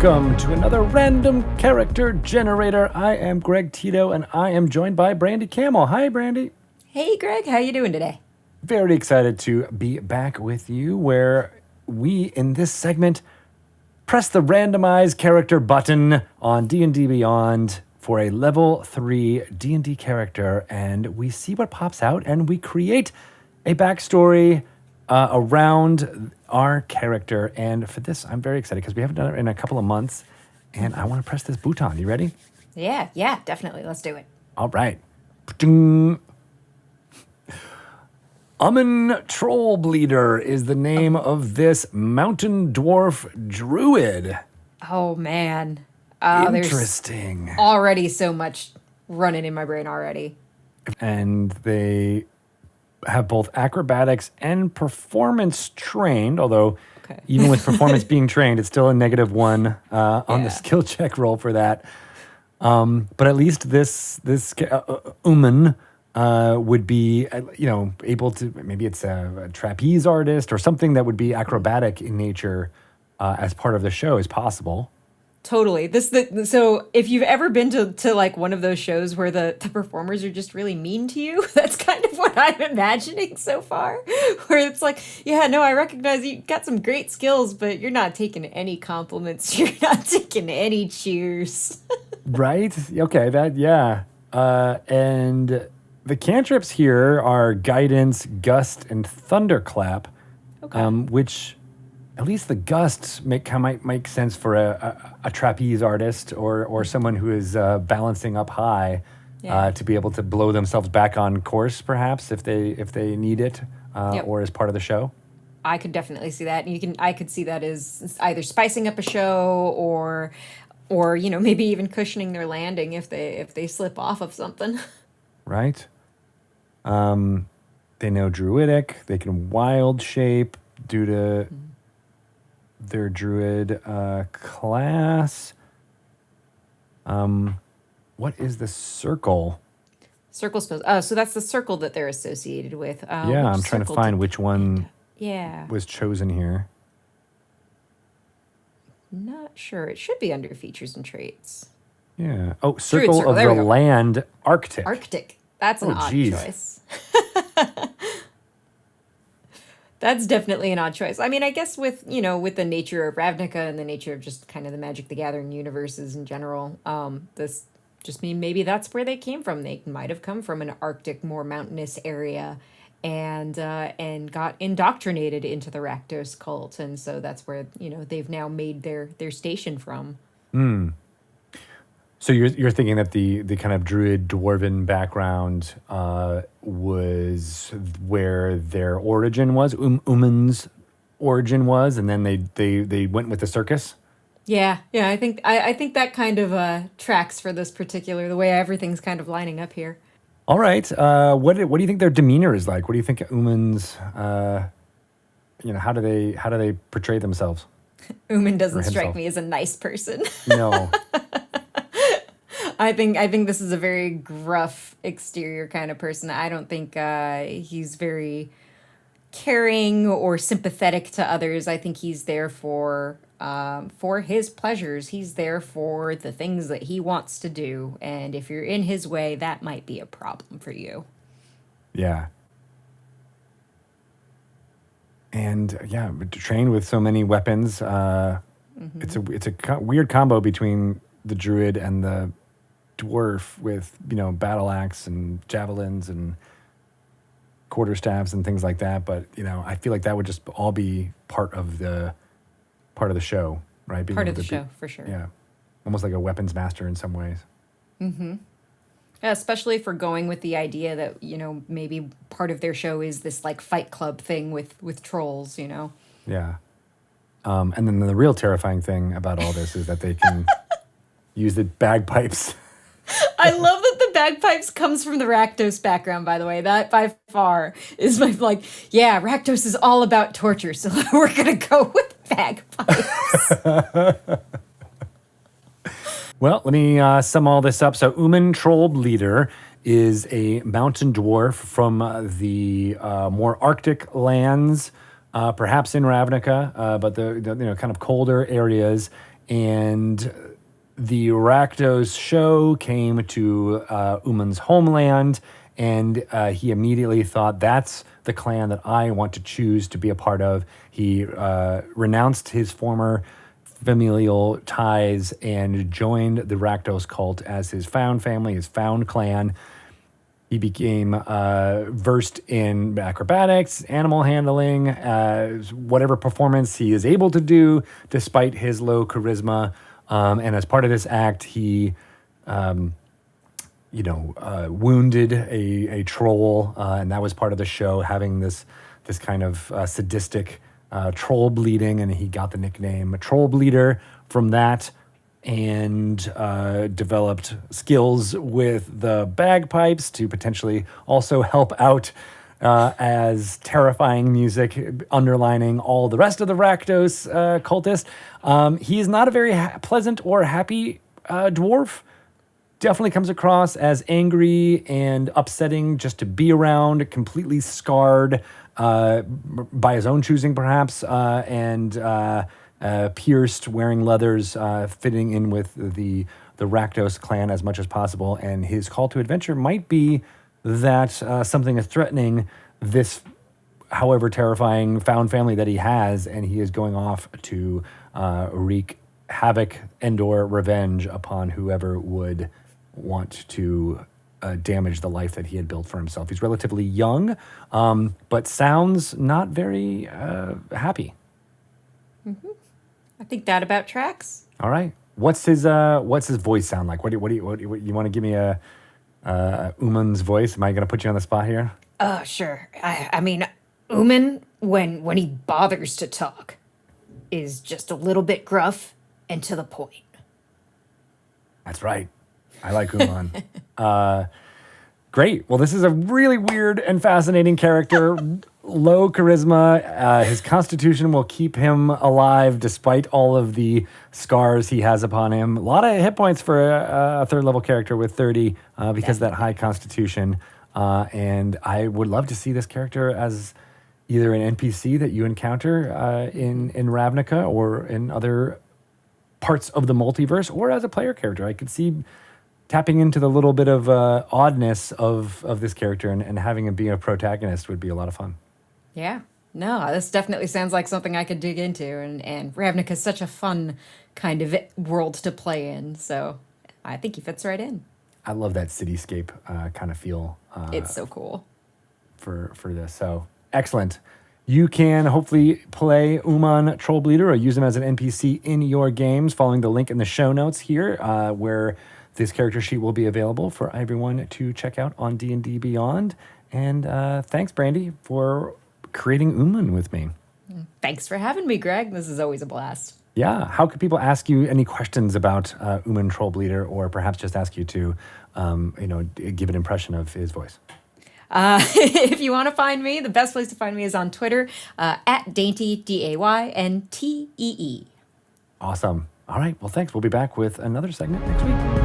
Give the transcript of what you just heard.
welcome to another random character generator. I am Greg Tito, and I am joined by Brandy Camel. Hi, Brandy. Hey, Greg, how you doing today? Very excited to be back with you, where we, in this segment, press the randomize character button on D&D Beyond for a level 3 D&D character, and we see what pops out, and we create a backstory around our character. And for this, I'm very excited because we haven't done it in a couple of months, and I want to press this button. You ready? Yeah, definitely. Let's do it. All right. Ding. Ummin Trollbleeder is the name of this mountain dwarf druid. Oh, man. Interesting. There's already so much running in my brain already. And they have both acrobatics and performance trained, although even with performance being trained, it's still a -1 on the skill check roll for that. But at least this Ummin would be, able to, maybe it's a trapeze artist or something that would be acrobatic in nature as part of the show is possible. Totally. So if you've ever been to like one of those shows where the performers are just really mean to you, that's kind of what I'm imagining so far. Where it's like, yeah, no, I recognize you got some great skills, but you're not taking any compliments. You're not taking any cheers. Right? Okay, and the cantrips here are Guidance, Gust, and Thunderclap, which at least the Gust might make sense for a trapeze artist or someone who is balancing up high to be able to blow themselves back on course, perhaps if they need it or as part of the show. I could definitely see that. I could see that as either spicing up a show or maybe even cushioning their landing if they slip off of something. Right. They know Druidic. They can wild shape due to their Druid class. What is the circle? Circle spells. So that's the circle that they're associated with. I'm trying to find which one was chosen here. Not sure. It should be under features and traits. Yeah. Oh, Circle of the Land, Arctic. Arctic. That's an odd choice. That's definitely an odd choice. I mean, I guess with the nature of Ravnica and the nature of just kind of the Magic the Gathering universes in general, this just mean maybe that's where they came from. They might have come from an Arctic, more mountainous area and got indoctrinated into the Rakdos cult. And so that's where, they've now made their station from. So you're thinking that the kind of druid dwarven background was where their origin was, Ummin's origin was, and then they went with the circus? Yeah. I think that kind of tracks for this particular, the way everything's kind of lining up here. All right. What do you think their demeanor is like? What do you think Ummin's how do they portray themselves? Ummin doesn't strike me as a nice person. No. I think this is a very gruff exterior kind of person. I don't think he's very caring or sympathetic to others. I think he's there for his pleasures. He's there for the things that he wants to do. And if you're in his way, that might be a problem for you. Yeah. And trained with so many weapons. It's a weird combo between the druid and the dwarf with battle axe and javelins and quarterstaffs and things like that, but I feel like that would just all be part of the show, right? Part of the show, for sure. Yeah, almost like a weapons master in some ways. Yeah, especially for going with the idea that maybe part of their show is this like Fight Club thing with trolls. Yeah, and then the real terrifying thing about all this is that they can use the bagpipes. I love that the bagpipes comes from the Rakdos background, by the way. That by far is my Rakdos is all about torture, so we're gonna go with bagpipes. Well, let me sum all this up. So Ummin Trollbleeder is a mountain dwarf from the more Arctic lands, perhaps in Ravnica, but the kind of colder areas. and the Rakdos show came to Uman's homeland, and he immediately thought, that's the clan that I want to choose to be a part of. He renounced his former familial ties and joined the Rakdos cult as his found family, his found clan. He became versed in acrobatics, animal handling, whatever performance he is able to do, despite his low charisma. And as part of this act, he, wounded a troll, and that was part of the show, having this kind of sadistic troll bleeding, and he got the nickname Troll Bleeder from that. And developed skills with the bagpipes to potentially also help out as terrifying music underlining all the rest of the Rakdos cultists. He is not a very pleasant or happy dwarf. Definitely comes across as angry and upsetting just to be around, completely scarred by his own choosing, perhaps, and pierced, wearing leathers, fitting in with the Rakdos clan as much as possible. And his call to adventure might be that something is threatening this, however terrifying, found family that he has, and he is going off to wreak havoc and/or revenge upon whoever would want to damage the life that he had built for himself. He's relatively young, but sounds not very happy. Mm-hmm. I think that about tracks. All right. What's his voice sound like? What do you want to give me a Uman's voice? Am I going to put you on the spot here? Sure. I mean, Uman, when he bothers to talk, is just a little bit gruff and to the point. That's right. I like Uman. Great. Well, this is a really weird and fascinating character. Low charisma. His constitution will keep him alive despite all of the scars he has upon him. A lot of hit points for a third level character with 30 because of that high constitution. And I would love to see this character as either an NPC that you encounter in Ravnica or in other parts of the multiverse, or as a player character. I could see tapping into the little bit of oddness of this character and having him be a protagonist would be a lot of fun. Yeah. No, this definitely sounds like something I could dig into. And Ravnica is such a fun kind of world to play in. So I think he fits right in. I love that cityscape kind of feel. It's so cool. For this. So excellent. You can hopefully play Uman Troll Bleeder or use him as an NPC in your games, following the link in the show notes here, where this character sheet will be available for everyone to check out on D&D Beyond. And thanks, Brandy, for creating Uman with me. Thanks for having me, Greg. This is always a blast. Yeah. How could people ask you any questions about Uman Troll Bleeder, or perhaps just ask you to, give an impression of his voice? If you want to find me, the best place to find me is on Twitter, at Dainty, DAYNTEE. Awesome. All right. Well, thanks. We'll be back with another segment next week.